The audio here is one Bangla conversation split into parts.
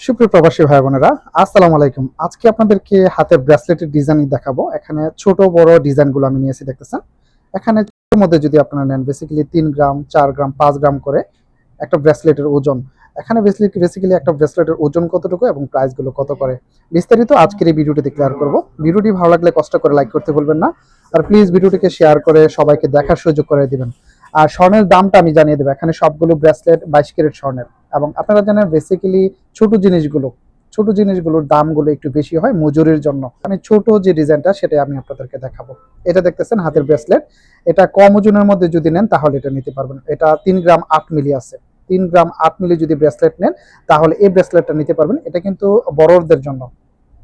সুপ্রিয় প্রবাসী ভাই বোনেরা, আসসালামু আলাইকুম। আজকে আপনাদেরকে হাতের ব্রেসলেটের ডিজাইন দেখাবো। এখানে ছোট বড় ডিজাইনগুলো আমি নিয়েছি, দেখতেছেন। এখানে ছোটোর মধ্যে যদি আপনারা নেন, বেসিক্যালি 3 গ্রাম, 4 গ্রাম, 5 গ্রাম করে একটা ব্রেসলেটের ওজন। এখানে বেসিক্যালি একটা ব্রেসলেটের ওজন কতটুকু এবং প্রাইসগুলো কত করে, বিস্তারিত আজকের এই ভিডিওটিতে ক্লিয়ার করব। ভিডিওটি ভালো লাগলে কষ্ট করে লাইক করতে ভুলবেন না, আর প্লিজ ভিডিওটিকে শেয়ার করে সবাইকে দেখার সুযোগ করে দিবেন। আর স্বর্ণের দামটা আমি জানিয়ে দেবো। এখানে সবগুলো ব্রেসলেট 22 ক্যারেট স্বর্ণের, এবং আপনারা জানেন বেসিক্যালি ছোট জিনিসগুলোর দামগুলো একটু বেশি হয় মজুরির জন্য। আমি ছোট যে ডিজাইনটা সেটাই আমি আপনাদেরকে দেখাবো। এটা দেখতেছেন হাতের ব্রেসলেট। এটা কম ওজনের মধ্যে যদি নেন তাহলে এটা নিতে পারবেন। এটা 3 গ্রাম 8 মিলি আছে। 3 গ্রাম 8 মিলি যদি ব্রেসলেট নেন তাহলে এই ব্রেসলেটটা নিতে পারবেন। এটা কিন্তু বড়দের জন্য।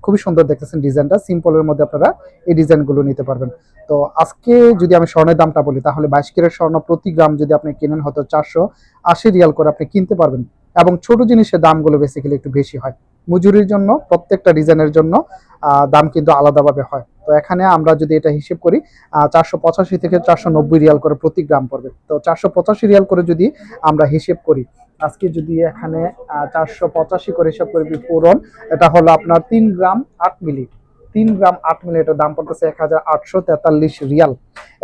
খুবই সুন্দর দেখতেছেন ডিজাইনটা, সিম্পলের মধ্যে আপনারা এই ডিজাইনগুলো নিতে পারবেন। তো আজকে যদি আমি স্বর্ণের দামটা বলি, তাহলে 22 ক্যারেট স্বর্ণ প্রতি গ্রাম যদি আপনি কিনেন হয়তো 480 রিয়াল করে আপনি কিনতে পারবেন। এবং ছোট জিনিসের দামগুলো বেসিক্যালি একটু বেশি হয় মজুরির জন্য। প্রত্যেকটা ডিজাইনের জন্য দাম কিন্তু আলাদাভাবে হয়। তো এখানে আমরা যদি এটা হিসেব করি, 485 থেকে 490 রিয়াল করে প্রতি গ্রাম পড়বে। তো 485 রিয়াল করে যদি আমরা হিসেব করি, আজকে যদি এখানে 485 করে হিসাব করি পূরণ, এটা হলো আপনার 3 গ্রাম 8 মিলি। 3 গ্রাম 8 মিলি এটার দাম পড়তেছে 1843 রিয়াল।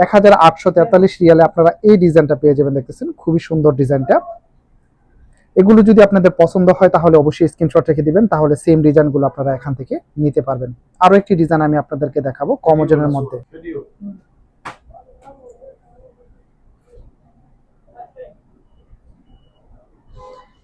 1843 রিয়ালে আপনারা এই ডিজাইনটা পেয়ে যাবেন। দেখতেছেন খুবই সুন্দর ডিজাইনটা। এগুলো যদি আপনাদের পছন্দ হয় তাহলে অবশ্যই স্ক্রিনশট রেখে দিবেন, তাহলে সেম ডিজাইনগুলো আপনারা এখান থেকে নিতে পারবেন। আরো একটি ডিজাইন আমি আপনাদেরকে দেখাবো কম ওজনের মধ্যে।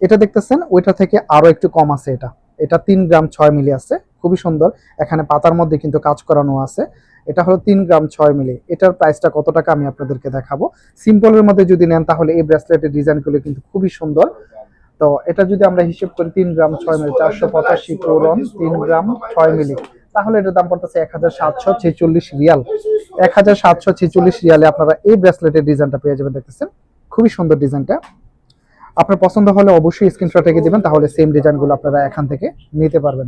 এটা দেখতেছেন ওইটা থেকে আরো একটু কম আছে। এটা এটা 3 গ্রাম 6 মিলি আছে, খুবই সুন্দর। এখানে পাতার মধ্যে কিন্তু কাজ করানো আছে। এটা হলো 3 গ্রাম 6 মিলি। এটার প্রাইসটা কত টাকা আমি আপনাদেরকে দেখাবো। সিম্পলের মধ্যে যদি নেন তাহলে এই ব্রেসলেটের ডিজাইনগুলো কিন্তু খুবই সুন্দর। তো এটা যদি আমরা হিসেব করি 3 গ্রাম 6 মিলি, 485 পূরণ 3 গ্রাম 6 মিলি, তাহলে এটার দাম পড়তেছে 1746 রিয়াল। 1746 রিয়ালে আপনারা এই ব্রেসলেটের ডিজাইনটা পেয়ে যাবেন। দেখতেছেন খুবই সুন্দর ডিজাইনটা। আপনার পছন্দ হলে অবশ্যই স্ক্রিনশট রেখে দিবেন, তাহলে সেম ডিজাইনগুলো আপনারা এখান থেকে নিতে পারবেন।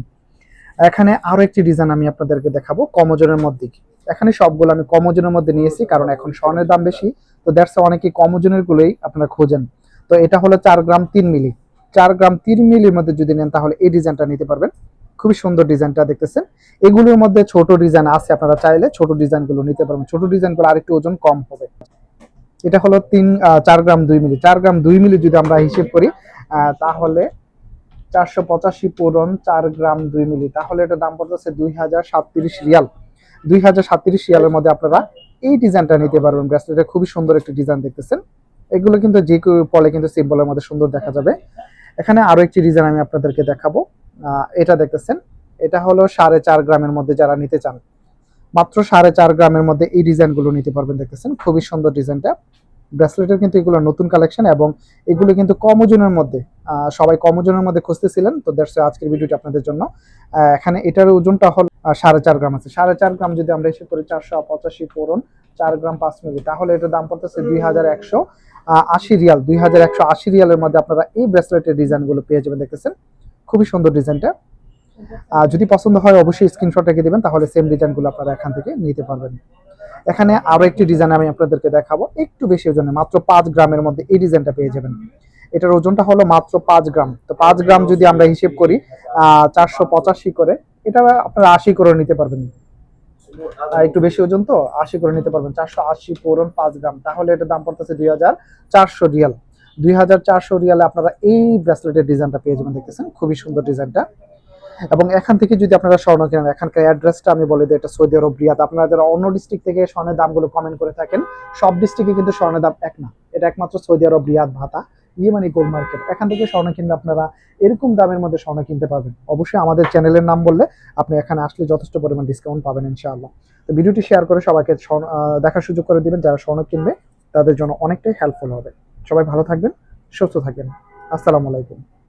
এখানে আরো একটি ডিজাইন আমি আপনাদেরকে দেখাবো কম ওজনের মধ্যে। এখানে সবগুলো আমি কম ওজনের মধ্যে নিয়েছি, কারণ এখন স্বর্ণের দাম বেশি। তো দ্যাটস অনেকেই কম ওজনের গুলোই আপনারা খোঁজেন। তো এটা হলো 4 গ্রাম 3 মিলি। 4 গ্রাম 3 মিলির মধ্যে যদি নেন তাহলে এই ডিজাইনটা নিতে পারবেন। খুবই সুন্দর ডিজাইনটা দেখতেছেন। এগুলোর মধ্যে ছোট ডিজাইন আছে, আপনারা চাইলে ছোট ডিজাইনগুলো নিতে পারবেন। ছোট ডিজাইনগুলো আরেকটু ওজন কম হবে। এটা হলো 4 গ্রাম 2 মিলি। 4 গ্রাম 2 মিলি যদি আমরা হিসেব করি, তাহলে 485 পূরণ 4 গ্রাম 2 মিলি, তাহলে এটা দাম পড়তেছে 2037 রিয়াল। 2037 রিয়ালের মধ্যে আপনারা এই ডিজাইনটা নিতে পারবেন। ব্রেসলেটের খুবই সুন্দর একটি ডিজাইন দেখতেছেন। এগুলো কিন্তু যে কেউ পলে কিন্তু সিম্বলের মধ্যে সুন্দর দেখা যাবে। এখানে আরো একটি ডিজাইন আমি আপনাদেরকে দেখাবো। এটা দেখতেছেন, এটা হলো 4.5 গ্রামের মধ্যে যারা নিতে চান, মাত্র 4.5 গ্রামের মধ্যে এই ডিজাইনগুলো নিতে পারবেন। দেখতেছেন খুবই সুন্দর ডিজাইনটা। ব্রেসলেটের কিন্তু এগুলো নতুন কালেকশন, এবং এগুলো কিন্তু কম ওজনের মধ্যে। সবাই কম ওজনের মধ্যে খুঁজতেছিলেন, তো দ্যাটস আজকের ভিডিওটি আপনাদের জন্য। এখানে এটার ওজনটা হল 4.5 গ্রাম আছে। 4.5 গ্রাম যদি আমরা হিসেব করি 485 পূরণ 4 গ্রাম 5 মিলি, তাহলে এটার দাম পড়তেছে 2180 রিয়াল। 2180 রিয়ালের মধ্যে আপনারা এই ব্রেসলেটের ডিজাইনগুলো পেয়ে যাবেন। দেখতেছেন খুবই সুন্দর ডিজাইনটা। যদি পছন্দ হয় অবশ্যই স্ক্রিনশট রেখে দিবেন, তাহলে সেম ডিজাইনগুলো আপনারা এখান থেকে নিতে পারবেন। এখানে আরো একটি ডিজাইন আমি আপনাদেরকে দেখাবো একটু বেশি ওজনে, মাত্র 5 গ্রামের মধ্যে এই ডিজাইনটা পেয়ে যাবেন। এটার ওজনটা হলো মাত্র 5 গ্রাম। তো 5 গ্রাম যদি আমরা হিসেব করি 485 করে, এটা আপনারা 80 করে নিতে পারবেন। একটু বেশি ওজন তো 80 করে নিতে পারবেন। 480 পূরণ 5 গ্রাম, তাহলে এটার দাম পড়তেছে 2400 রিয়াল। 2400 রিয়ালে আপনারা এই ব্রেসলেটের ডিজাইনটা পেয়ে যাবেন। দেখতেছেন খুবই সুন্দর ডিজাইনটা। এবং এখান থেকে যদি আপনারা স্বর্ণ কেনেন, এখানকার অ্যাড্রেসটা আমি বলে দিই, এটা সৌদি আরব রিয়াদ। আপনারা যারা অন্য ডিস্ট্রিক্ট থেকে স্বর্ণের দামগুলো কমেন্ট করে থাকেন, সব ডিস্ট্রিক্টে কিন্তু স্বর্ণের দাম এক না। এটা একমাত্র সৌদি আরব রিয়াদ ভাতা ইয়েমানি গোল্ড মার্কেট। এখান থেকে স্বর্ণ কিনলে আপনারা এরকম দামের মধ্যে স্বর্ণ কিনতে পারবেন। অবশ্যই আমাদের চ্যানেলের নাম বললে আপনি এখানে আসলে যথেষ্ট পরিমাণ ডিসকাউন্ট পাবেন ইনশাআল্লাহ। তো ভিডিওটি শেয়ার করে সবাইকে দেখার সুযোগ করে দিবেন। যারা স্বর্ণ কিনবে তাদের জন্য অনেকটাই হেল্পফুল হবে। সবাই ভালো থাকবেন, সুস্থ থাকবেন। আসসালামু আলাইকুম।